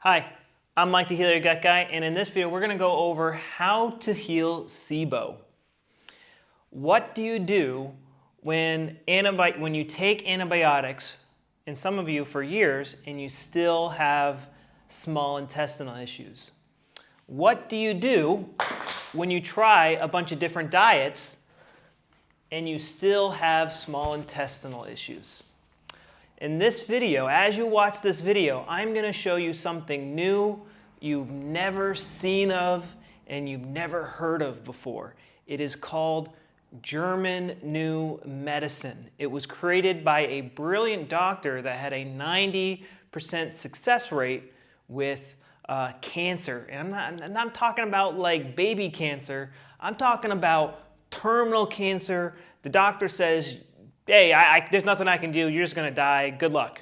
Hi, I'm Mike the Healer Your Gut Guy, and in this video we're going to go over how to heal SIBO. What do you do when you take antibiotics, and some of you for years, and you still have small intestinal issues? What do you do when you try a bunch of different diets and you still have small intestinal issues? In this video, as you watch this video, I'm going to show you something new you've never seen of and you've never heard of before. It is called German New Medicine. It was created by a brilliant doctor that had a 90% success rate with cancer. And I'm not talking about like baby cancer. I'm talking about terminal cancer. The doctor says, hey, there's nothing I can do. You're just going to die. Good luck.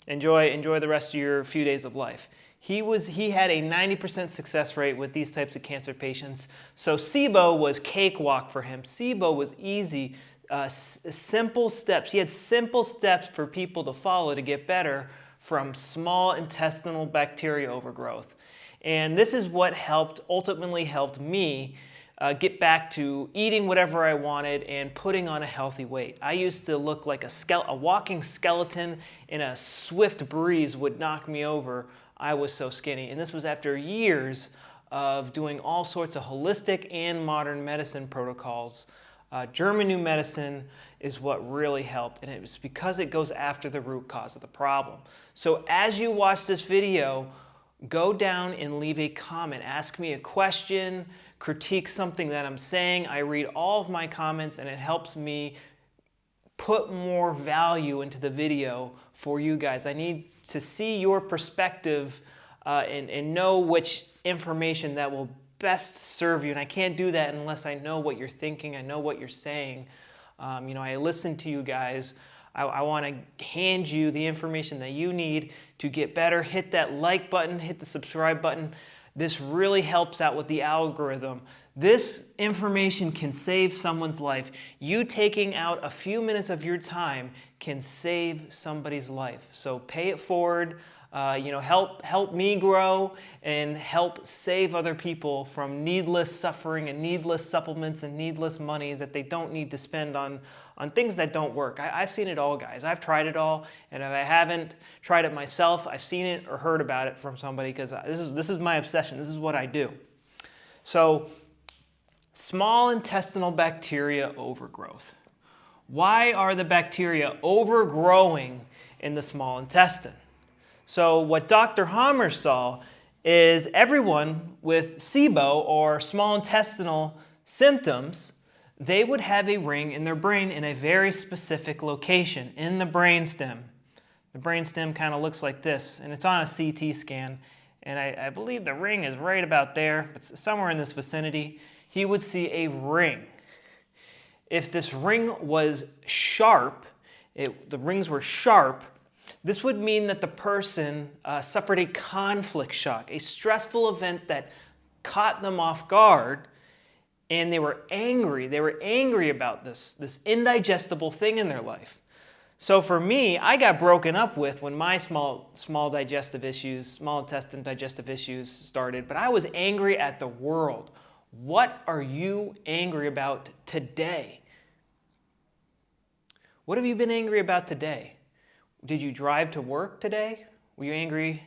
Enjoy the rest of your few days of life. He had a 90% success rate with these types of cancer patients. So SIBO was cakewalk for him. SIBO was easy, simple steps. He had simple steps for people to follow to get better from small intestinal bacteria overgrowth. And this is what ultimately helped me get back to eating whatever I wanted and putting on a healthy weight. I used to look like a walking skeleton, and a swift breeze would knock me over. I was so skinny. And this was after years of doing all sorts of holistic and modern medicine protocols. German New Medicine is what really helped, and it's because it goes after the root cause of the problem. So as you watch this video, go down and leave a comment. Ask me a question, critique something that I'm saying. I read all of my comments, and it helps me put more value into the video for you guys. I need to see your perspective and know which information that will best serve you. And I can't do that unless I know what you're thinking, I know what you're saying. I listen to you guys. I want to hand you the information that you need to get better. Hit that like button, hit the subscribe button. This really helps out with the algorithm. This information can save someone's life. You taking out a few minutes of your time can save somebody's life. So pay it forward. Help me grow and help save other people from needless suffering and needless supplements and needless money that they don't need to spend on things that don't work. I've seen it all, guys. I've tried it all, and if I haven't tried it myself, I've seen it or heard about it from somebody, because this is my obsession. This is what I do. So, small intestinal bacteria overgrowth. Why are the bacteria overgrowing in the small intestine? So what Dr. Hammer saw is everyone with SIBO or small intestinal symptoms, they would have a ring in their brain in a very specific location in the brainstem. The brainstem kind of looks like this, and it's on a CT scan. And I believe the ring is right about there, but somewhere in this vicinity. He would see a ring. If this ring was sharp, the rings were sharp, this would mean that the person suffered a conflict shock, a stressful event that caught them off guard, and they were angry. They were angry about this indigestible thing in their life. So for me, I got broken up with when my small intestine digestive issues started, but I was angry at the world. What are you angry about today? What have you been angry about today? Did you drive to work today? Were you angry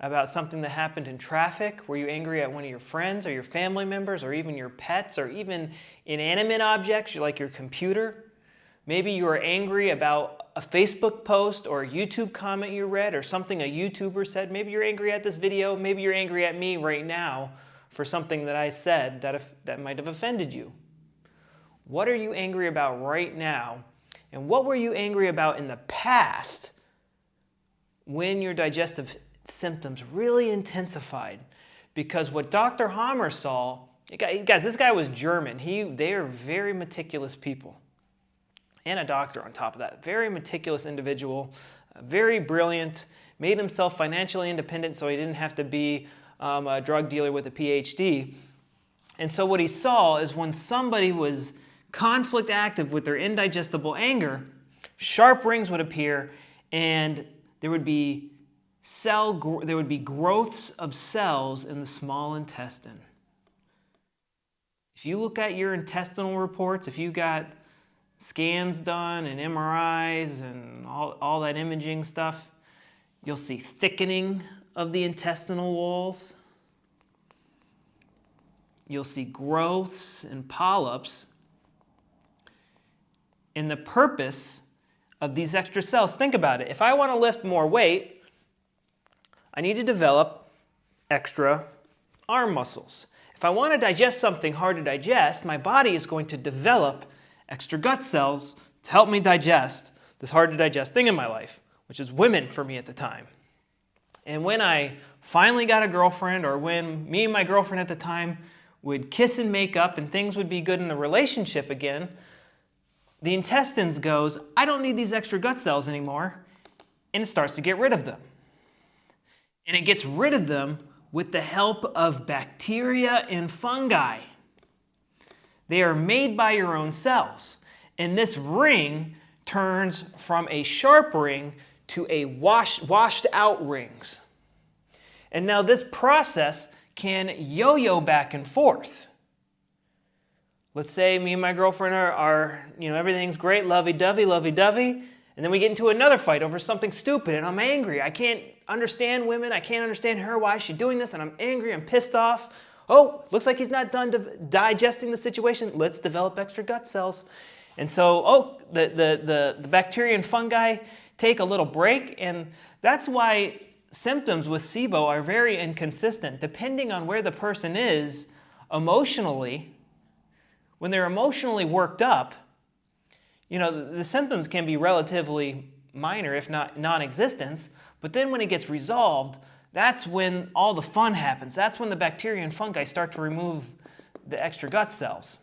about something that happened in traffic? Were you angry at one of your friends or your family members or even your pets or even inanimate objects like your computer? Maybe you were angry about a Facebook post or a YouTube comment you read or something a YouTuber said. Maybe you're angry at this video. Maybe you're angry at me right now for something that I said that might have offended you. What are you angry about right now? And what were you angry about in the past when your digestive symptoms really intensified? Because what Dr. Hammer saw, guys, this guy was German. They are very meticulous people. And a doctor on top of that. Very meticulous individual, very brilliant, made himself financially independent so he didn't have to be a drug dealer with a PhD. And so what he saw is when somebody was conflict active with their indigestible anger, sharp rings would appear, and there would be there would be growths of cells in the small intestine. If you look at your intestinal reports, if you got scans done and MRIs and all that imaging stuff, you'll see thickening of the intestinal walls. You'll see growths and polyps. And the purpose of these extra cells, think about it. If I want to lift more weight, I need to develop extra arm muscles. If I want to digest something hard to digest, my body is going to develop extra gut cells to help me digest this hard to digest thing in my life, which is women for me at the time. And when I finally got a girlfriend, or when me and my girlfriend at the time would kiss and make up and things would be good in the relationship again, the intestines goes, I don't need these extra gut cells anymore, and it starts to get rid of them. And it gets rid of them with the help of bacteria and fungi. They are made by your own cells. And this ring turns from a sharp ring to a washed out rings. And now this process can yo-yo back and forth. Let's say me and my girlfriend are everything's great, lovey-dovey, lovey-dovey, and then we get into another fight over something stupid, and I'm angry. I can't understand women. I can't understand her. Why is she doing this? And I'm angry. I'm pissed off. Oh, looks like he's not done digesting the situation. Let's develop extra gut cells. And so, the bacteria and fungi take a little break, and that's why symptoms with SIBO are very inconsistent. Depending on where the person is emotionally, when they're emotionally worked up, the symptoms can be relatively minor, if not non-existent, but then when it gets resolved, that's when all the fun happens. That's when the bacteria and fungi start to remove the extra gut cells.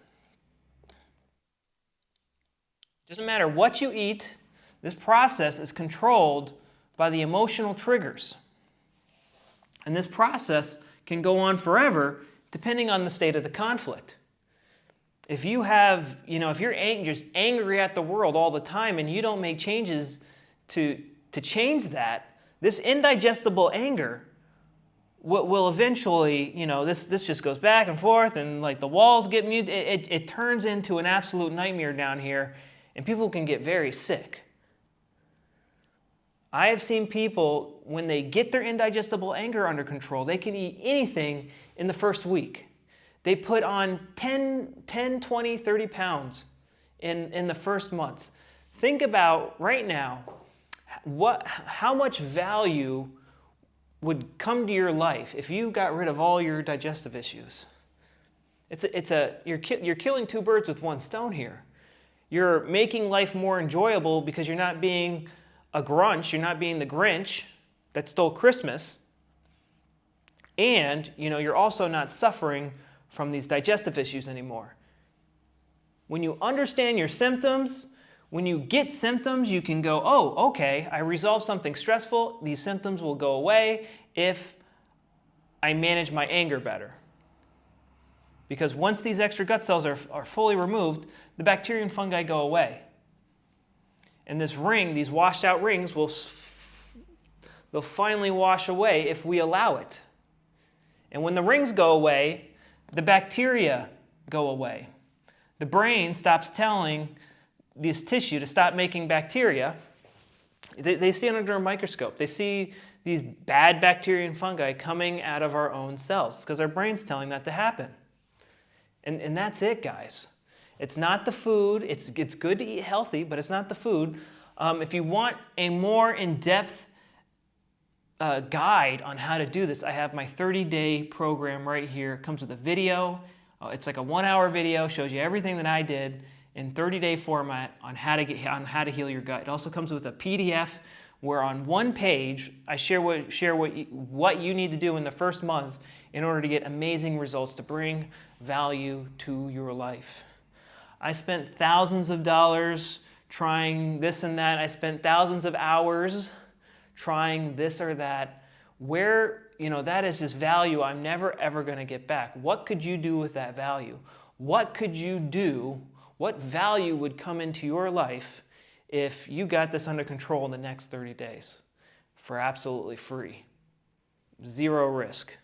Doesn't matter what you eat, this process is controlled by the emotional triggers. And this process can go on forever depending on the state of the conflict. If you have, if you're just angry at the world all the time and you don't make changes to change that, this indigestible anger will eventually, this just goes back and forth, and like the walls get muted. It turns into an absolute nightmare down here, and people can get very sick. I have seen people, when they get their indigestible anger under control, they can eat anything in the first week. They put on 10, 20, 30 pounds in the first months. Think about right now, how much value would come to your life if you got rid of all your digestive issues. You're killing two birds with one stone here. You're making life more enjoyable because you're not being a Grunch, you're not being the Grinch that stole Christmas, and you're also not suffering from these digestive issues anymore. When you understand your symptoms, when you get symptoms, you can go, oh, okay, I resolved something stressful. These symptoms will go away if I manage my anger better. Because once these extra gut cells are fully removed, the bacteria and fungi go away. And this ring, these washed out rings, they'll finally wash away if we allow it. And when the rings go away, the bacteria go away. The brain stops telling this tissue to stop making bacteria. They see it under a microscope. They see these bad bacteria and fungi coming out of our own cells because our brain's telling that to happen. And that's it, guys. It's not the food. It's good to eat healthy, but it's not the food. If you want a more in-depth guide on how to do this, I have my 30-day program right here. It comes with a video. It's like a 1-hour video, shows you everything that I did in 30-day format on how to heal your gut. It also comes with a PDF where on one page I share what you need to do in the first month in order to get amazing results to bring value to your life. I spent thousands of dollars trying this and that. I spent thousands of hours trying this or that. That is just value I'm never ever going to get back. What could you do with that value? What could you do? What value would come into your life if you got this under control in the next 30 days? for absolutely free. Zero risk,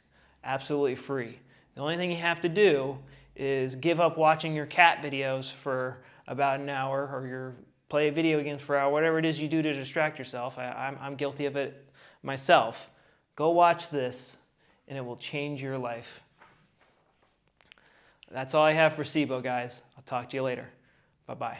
absolutely free. The only thing you have to do is give up watching your cat videos for about an hour, or play video games for an hour, whatever it is you do to distract yourself. I'm guilty of it myself. Go watch this, and it will change your life. That's all I have for SIBO, guys. I'll talk to you later. Bye-bye.